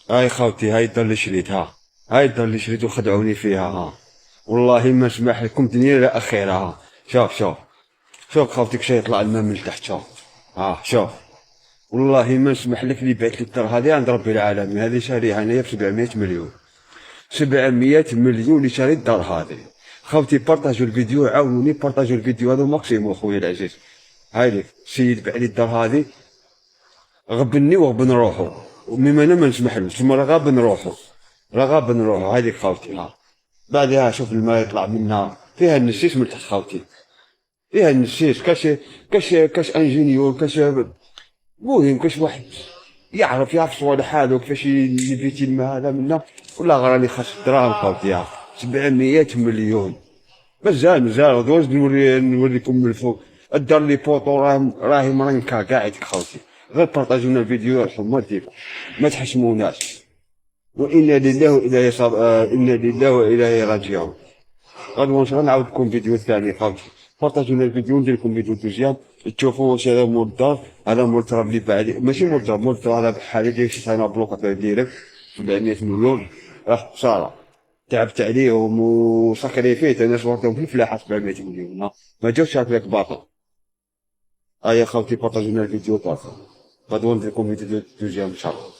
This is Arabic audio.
هاي خوتي، هاي الدار اللي شريتها، هاي الدار اللي شريت وخدعوني فيها ها. والله ما نسمح لكم دنيا لا اخرها. شوف شوف شوف خوتك شي يطلع الماء من تحت. شوف ها شوف. والله ما نسمح لك اللي بعت لي الدار هذه عند ربي العالمين. هذه شاريها انايا ب 700 مليون. 700 مليون اللي شاري الدار هذه. خوتي بارطاجوا الفيديو، عاونوني بارطاجوا الفيديو هذا ماكسيموم خويا العزيز. هاي لك السيد باع لي الدار هذه، غبني وغبن روحو. ومما انا ما نسمحلوش تما راه غابن روحو. راه غابن روحو. هذيك خوتي ها. بعدها شوف الماء يطلع منها فيها النسيس من تحت خوتي. فيها النسيس كاش انجينيور كاش. المهم كاش واحد يعرف صوالح حاله كيفاش يبيتي الماء هذا منا. ولا غراني خاص دراهم خوتي ها. 700 مليون. مازال دوز نوريكم من الفوق. الدار لي بوطو راهي مرنكا قاعد خوتي. غير بارطاجونا الفيديو الحمى ديالكم. ما تحشموناش. وانا لله واليه انا لله واليه راجعون. غدوة ان شاء الله نعاود لكم فيديو ثاني خوتي. بارطاجونا الفيديو ندير لكم فيديو دوزيام. تشوفوا واش هذا مول الدار. هذا مول التراب اللي باع ماشي مول الدار. مول الدار هذا بحال ديال شي انا بلوكات ديالك 700 مليون. راه خساره. تعبت عليهم وسكريفيت انا صورتهم في الفلاحه 700 مليون ما جاوش هكذاك باطل. هيا خوتي بارطاجونا الفيديو باطل. غدوة ندير لكم فيديو دوزيام ان شاء الله.